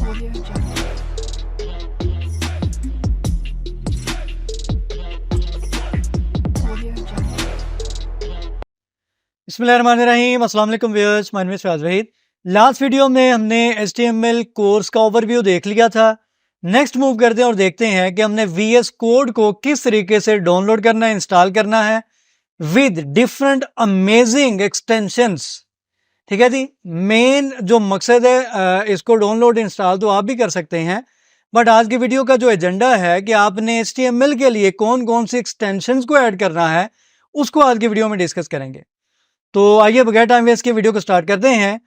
Audio Jungle. Audio Jungle. बिस्मिल्लाहिर्रहमानिर्रहीम, अस्सलाम वालेकुम viewers, my name is Fayaz Waheed. Last video में हमने HTML कोर्स का ओवरव्यू देख लिया था। नेक्स्ट मूव करते हैं और देखते हैं कि हमने VS कोड को किस तरीके से डाउनलोड करना है, इंस्टॉल करना है विद डिफरेंट अमेजिंग एक्सटेंशंस। ठीक है जी। मेन जो मकसद है इसको डाउनलोड इंस्टॉल तो आप भी कर सकते हैं, बट आज की वीडियो का जो एजेंडा है कि आपने HTML के लिए कौन कौन सी एक्सटेंशंस को ऐड करना है, उसको आज की वीडियो में डिस्कस करेंगे। तो आइए बगैर टाइम वेस्ट के वीडियो को स्टार्ट करते हैं।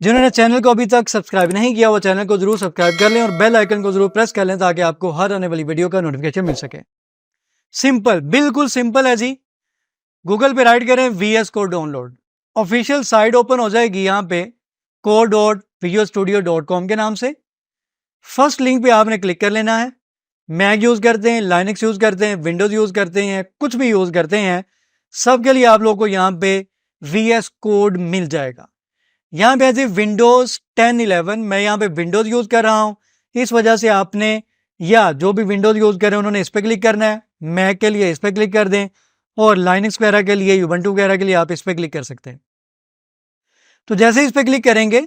जिन्होंने चैनल को अभी तक सब्सक्राइब नहीं किया वो चैनल को जरूर सब्सक्राइब कर लें और बेल आइकन को जरूर प्रेस कर लें ताकि आपको हर आने वाली वीडियो का नोटिफिकेशन मिल सके। सिंपल, बिल्कुल सिंपल है जी। गूगल पे राइट करें VS code download, official site open हो जाएगी यहाँ पे code.visualstudio.com के नाम से। फर्स्ट लिंक पे आपने क्लिक कर लेना है। मैक यूज करते हैं, लाइनक्स यूज करते हैं, विंडोज यूज करते हैं, कुछ भी यूज करते हैं, सबके लिए आप लोगों को यहाँ पे VS कोड मिल जाएगा। यहाँ पे ऐसे विंडोज 10 11 मैं यहाँ पे विंडोज यूज कर रहा हूँ, इस वजह से आपने या जो भी विंडोज यूज कर रहे हैं उन्होंने इस पर क्लिक करना है। मैक के लिए इस पर क्लिक कर दें और लाइनक्स वगैरह के लिए, यूबंटू वगैरह के लिए आप इस पर क्लिक कर सकते हैं। तो जैसे इस पर क्लिक करेंगे,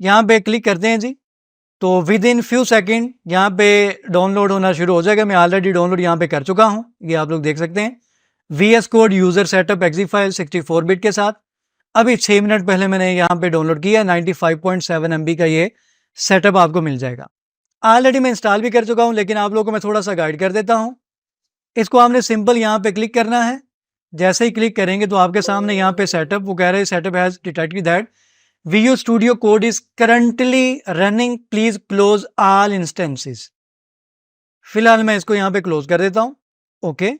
यहाँ पे क्लिक करते हैं जी, तो विद इन फ्यू सेकेंड यहाँ पे डाउनलोड होना शुरू हो जाएगा। मैं ऑलरेडी डाउनलोड यहाँ पे कर चुका हूँ, ये आप लोग देख सकते हैं। VS code user setup exe file 64 bit के साथ अभी 6 मिनट पहले मैंने यहाँ पे डाउनलोड किया। 95.7 MB का ये सेटअप आपको मिल जाएगा। ऑलरेडी मैं इंस्टॉल भी कर चुका हूँ, लेकिन आप लोगों को मैं थोड़ा सा गाइड कर देता हूँ। इसको आपने सिंपल यहाँ पे क्लिक करना है। जैसे ही क्लिक करेंगे तो आपके सामने यहाँ पे सेटअप, वो कह रहे हैं setup has detected that Visual Studio Code is currently running, please close all instances। फिलहाल मैं इसको यहाँ पे क्लोज कर देता हूँ। ओके,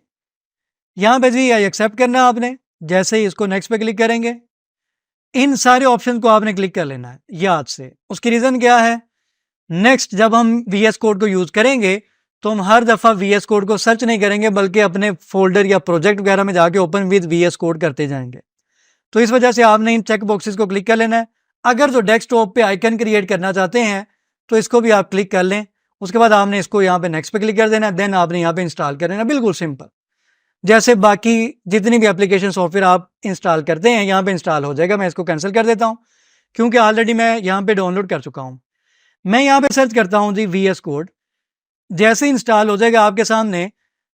यहाँ पे जी आई एक्सेप्ट करना है आपने। जैसे ही इसको नेक्स्ट पे क्लिक करेंगे, इन सारे ऑप्शन को आपने क्लिक कर लेना है याद से। उसकी रीजन क्या है, नेक्स्ट जब हम VS कोड को यूज करेंगे तो हम हर दफा VS कोड को सर्च नहीं करेंगे, बल्कि अपने फोल्डर या प्रोजेक्ट वगैरह में जाके ओपन विद VS कोड करते जाएंगे। तो इस वजह से आपने इन चेक बॉक्सेस को क्लिक कर लेना है। अगर तो डेस्कटॉप पे आइकन क्रिएट करना चाहते हैं तो इसको भी आप क्लिक कर लें। उसके बाद आपने इसको यहाँ पे नेक्स्ट पे क्लिक कर देना, देन आपने यहाँ पे इंस्टॉल कर लेना। बिल्कुल सिंपल, जैसे बाकी जितनी भी एप्लीकेशन सॉफ्टवेयर आप इंस्टॉल करते हैं यहाँ पे इंस्टॉल हो जाएगा। मैं इसको कैंसिल कर देता हूँ क्योंकि ऑलरेडी मैं यहाँ पे डाउनलोड कर चुका हूँ। मैं यहाँ पे सर्च करता हूँ जी VS कोड। जैसे इंस्टॉल हो जाएगा आपके सामने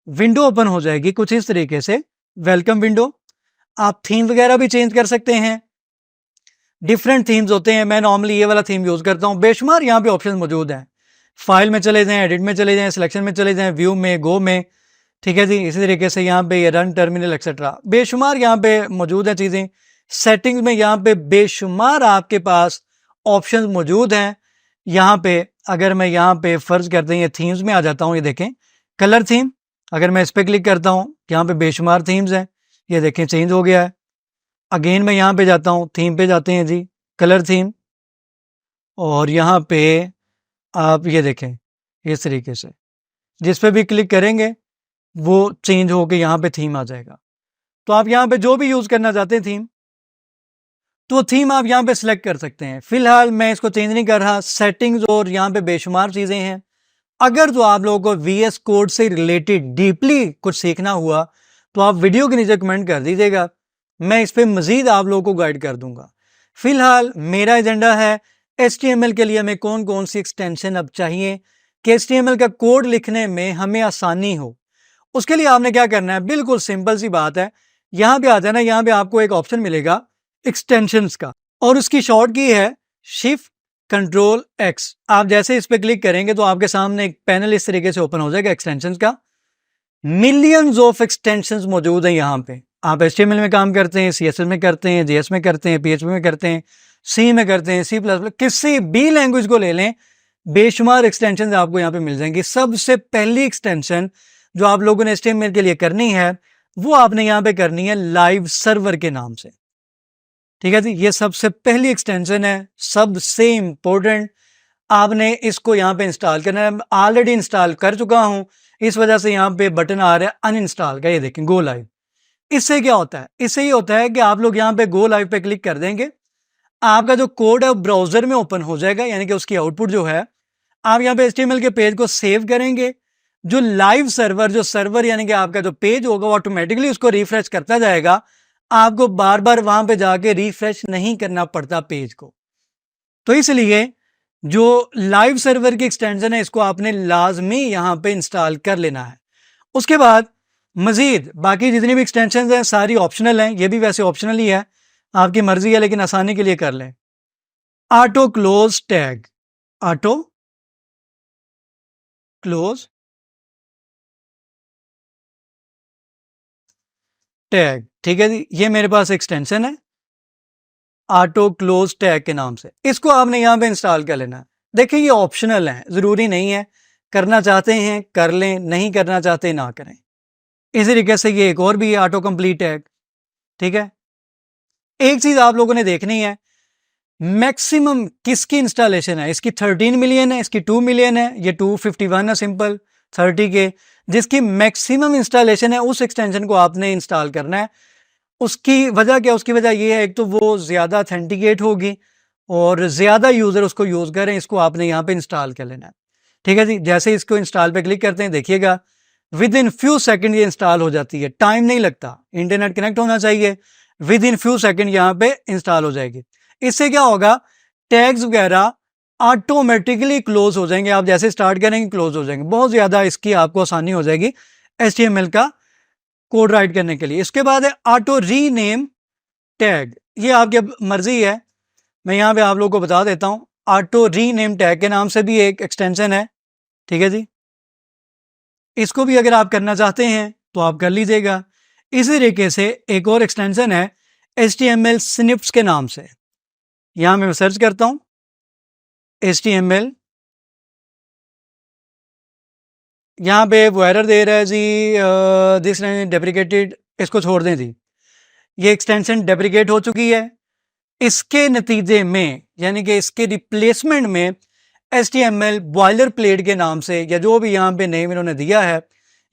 विंडो ओपन हो जाएगी कुछ इस तरीके से, वेलकम विंडो। आप थीम वगैरह भी चेंज कर सकते हैं, डिफरेंट थीम्स होते हैं। मैं नॉर्मली ये वाला थीम यूज करता हूँ। बेशुमार यहाँ पे ऑप्शन मौजूद हैं। फाइल में चले जाएं, एडिट में चले जाएं, सिलेक्शन में चले जाएं, व्यू में, गो में। ठीक है जी। इसी तरीके से यहाँ पे ये रन टर्मिनल एक्सेट्रा बेशुमार यहाँ पे मौजूद है चीजें। सेटिंग्स में यहाँ पे बेशुमार आपके पास ऑप्शन मौजूद हैं। यहाँ पे अगर मैं यहाँ पे फर्ज करते हैं ये थीम्स में आ जाता हूँ, ये देखें कलर थीम। अगर मैं इस पर क्लिक करता हूँ, यहाँ पे बेशुमार थीम्स हैं, ये देखें चेंज हो गया है। अगेन मैं यहाँ पे जाता हूँ, थीम पे जाते हैं जी, कलर थीम, और यहाँ पे आप ये देखें इस तरीके से जिस पे भी क्लिक करेंगे वो चेंज होके यहाँ पे थीम आ जाएगा। तो आप यहाँ पे जो भी यूज करना चाहते हैं थीम, तो थीम आप यहाँ पे सिलेक्ट कर सकते हैं। फिलहाल मैं इसको चेंज नहीं कर रहा। सेटिंग्स और यहाँ पे बेशुमार चीजें हैं। अगर तो आप लोगों को VS कोड से रिलेटेड डीपली कुछ सीखना हुआ तो आप वीडियो के नीचे कमेंट कर दीजिएगा, मैं इस पे मजीद आप लोगों को गाइड कर दूंगा। फिलहाल मेरा एजेंडा है HTML के लिए हमें कौन कौन सी एक्सटेंशन अब चाहिए कि HTML का कोड लिखने में हमें आसानी हो। उसके लिए आपने क्या करना है, बिल्कुल सिंपल सी बात है। यहाँ पे आ जाना, यहाँ पे आपको एक ऑप्शन मिलेगा एक्सटेंशंस का, और उसकी शॉर्ट की है Shift+Ctrl+X। आप जैसे इस पे क्लिक करेंगे तो आपके सामने एक पैनल इस तरीके से ओपन हो जाएगा एक्सटेंशंस का। मिलियंस ऑफ एक्सटेंशंस मौजूद हैं यहाँ पे। आप HTML में काम करते हैं, CSS में करते हैं, JS में करते हैं, PHP में करते हैं, C में करते हैं, C++, किसी भी लैंग्वेज को ले लें, बेशुमार एक्सटेंशन आपको यहाँ पे मिल जाएंगी। सबसे पहली एक्सटेंशन जो आप लोगों ने HTML के लिए करनी है वो आपने यहाँ पे करनी है लाइव सर्वर के नाम से। ठीक है जी, ये सबसे पहली एक्सटेंशन है, सबसे इंपॉर्टेंट। आपने इसको यहाँ पे इंस्टॉल करना है। ऑलरेडी इंस्टॉल कर चुका हूँ, इस वजह से यहाँ पे बटन आ रहा है अनइंस्टॉल का, ये देखें गो लाइव। इससे क्या होता है, इससे ये होता है कि आप लोग यहाँ पे गो लाइव पे क्लिक कर देंगे, आपका जो कोड है ब्राउजर में ओपन हो जाएगा, यानी कि उसकी आउटपुट जो है आप यहाँ पे HTML के पेज को सेव करेंगे, जो लाइव सर्वर, जो सर्वर यानी कि आपका जो पेज होगा वो ऑटोमेटिकली उसको रिफ्रेश करता जाएगा, आपको बार बार वहां पे जाके रिफ्रेश नहीं करना पड़ता पेज को। तो इसलिए जो लाइव सर्वर की एक्सटेंशन है इसको आपने लाजमी यहां पे इंस्टॉल कर लेना है। उसके बाद मजीद बाकी जितनी भी एक्सटेंशन हैं सारी ऑप्शनल हैं, ये भी वैसे ऑप्शनल ही है, आपकी मर्जी है, लेकिन आसानी के लिए कर लें। Auto close tag, auto close tag, ठीक है जी, ये मेरे पास एक्सटेंशन है ऑटो क्लोज टैग के नाम से, इसको आपने यहाँ पे इंस्टॉल कर लेना है। देखिए ये ऑप्शनल है, जरूरी नहीं है, करना चाहते हैं कर लें, नहीं करना चाहते ना करें। इसी तरीके से ये एक और भी है ऑटो कंप्लीट टैग, ठीक है। एक चीज आप लोगों ने देखनी है, मैक्सिमम किसकी इंस्टॉलेशन है, इसकी 13 मिलियन है, इसकी 2 मिलियन है, ये 251 है सिंपल 30 के, जिसकी मैक्सिमम इंस्टॉलेशन है उस एक्सटेंशन को आपने इंस्टॉल करना है। उसकी वजह क्या, उसकी वजह ये है एक तो वो ज़्यादा ऑथेंटिकेट होगी और ज़्यादा यूज़र उसको यूज़ करें, इसको आपने यहाँ पे इंस्टॉल कर लेना है, ठीक है जी। जैसे इसको इंस्टॉल पे क्लिक करते हैं, देखिएगा विद इन फ्यू सेकंड ये इंस्टॉल हो जाती है, टाइम नहीं लगता, इंटरनेट कनेक्ट होना चाहिए, विद इन फ्यू सेकंड यहाँ पे इंस्टॉल हो जाएगी। इससे क्या होगा, टैग्स वगैरह ऑटोमेटिकली क्लोज हो जाएंगे, आप जैसे स्टार्ट करेंगे क्लोज हो जाएंगे, बहुत ज़्यादा इसकी आपको आसानी हो जाएगी HTML का कोड राइट करने के लिए। इसके बाद है ऑटो रीनेम टैग, ये आपकी मर्जी है, मैं यहाँ पे आप लोगों को बता देता हूँ। ऑटो रीनेम टैग के नाम से भी एक एक्सटेंशन है, ठीक है जी, इसको भी अगर आप करना चाहते हैं तो आप कर लीजिएगा। इसी तरीके से एक और एक्सटेंशन है HTML स्निप्स के नाम से, यहाँ मैं सर्च करता हूँ HTML, यहाँ पे वो एरर दे रहा है जी, दिस डेप्रिकेटेड, इसको छोड़ दें जी, ये एक्सटेंशन डेप्रिकेट हो चुकी है। इसके नतीजे में यानी कि इसके रिप्लेसमेंट में HTML बॉयलर प्लेट के नाम से या जो भी यहाँ पे नेम इन्होंने दिया है,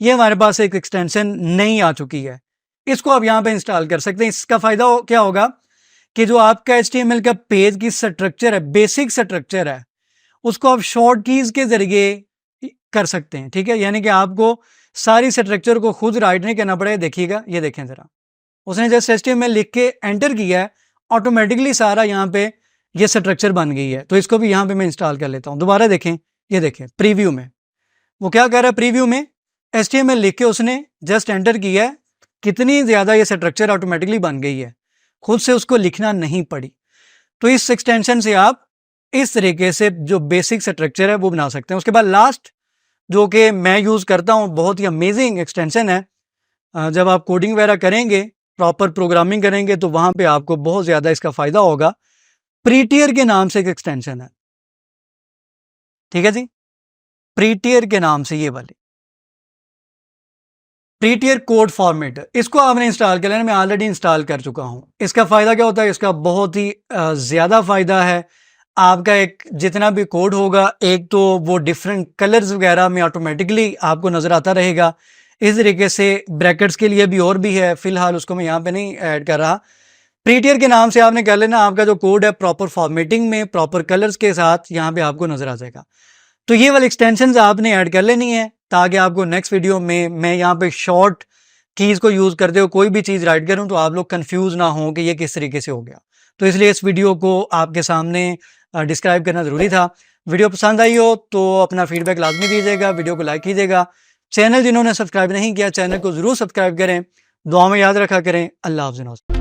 ये हमारे पास एक एक्सटेंशन नहीं आ चुकी है, इसको आप यहाँ पे इंस्टॉल कर सकते हैं। इसका फायदा क्या होगा कि जो आपका HTML का पेज की स्ट्रक्चर है, बेसिक स्ट्रक्चर है, उसको आप शॉर्ट कीज के जरिए कर सकते हैं, ठीक है। यानी कि आपको सारी स्ट्रक्चर को खुद राइट नहीं करना पड़ेगा। देखिएगा, ये देखें जरा, उसने जैसे HTML लिख के एंटर किया है, ऑटोमेटिकली सारा यहाँ पे ये स्ट्रक्चर बन गई है। तो इसको भी यहाँ पे मैं इंस्टॉल कर लेता हूँ। दोबारा देखें, ये देखें प्रीव्यू में वो क्या कर रहा है, प्रीव्यू में HTML लिख के उसने जस्ट एंटर किया है, कितनी ज़्यादा ये स्ट्रक्चर ऑटोमेटिकली बन गई है, खुद से उसको लिखना नहीं पड़ी। तो इस एक्सटेंशन से आप इस तरीके से जो बेसिक स्ट्रक्चर है वो बना सकते हैं। उसके बाद लास्ट जो कि मैं यूज़ करता हूँ, बहुत ही अमेजिंग एक्सटेंशन है, जब आप कोडिंग वगैरह करेंगे, प्रॉपर प्रोग्रामिंग करेंगे तो वहाँ पे आपको बहुत ज़्यादा इसका फ़ायदा होगा। प्रीटियर के नाम से एक एक्सटेंशन है, ठीक है जी, प्रीटियर के नाम से, ये वाली प्रीटियर कोड फॉर्मेट, इसको आपने इंस्टॉल कर लेना, मैं ऑलरेडी इंस्टॉल कर चुका हूँ। इसका फ़ायदा क्या होता है, इसका बहुत ही ज़्यादा फ़ायदा है। आपका एक जितना भी कोड होगा, एक तो वो डिफरेंट कलर्स वगैरह में ऑटोमेटिकली आपको नज़र आता रहेगा। इस तरीके से ब्रैकेट्स के लिए भी और भी है, फिलहाल उसको मैं यहाँ पे नहीं ऐड कर रहा। प्रीटियर के नाम से आपने कर लेना, आपका जो कोड है प्रॉपर फॉर्मेटिंग में, प्रॉपर कलर्स के साथ यहाँ पे आपको नज़र आ जाएगा। तो ये वाली एक्सटेंशंस आपने ऐड कर लेनी है ताकि आपको नेक्स्ट वीडियो में मैं यहाँ पे शॉर्ट कीज़ को यूज़ करते हो कोई भी चीज़ राइट करूँ तो आप लोग कंफ्यूज ना हो कि ये किस तरीके से हो गया। तो इसलिए इस वीडियो को आपके सामने डिस्क्राइब करना ज़रूरी था। वीडियो पसंद आई हो तो अपना फीडबैक लाजमी दीजिएगा, वीडियो को लाइक कीजिएगा। चैनल जिन्होंने सब्सक्राइब नहीं किया, चैनल को ज़रूर सब्सक्राइब करें। दुआ में याद रखा करें। अल्लाह हाफ़िज़।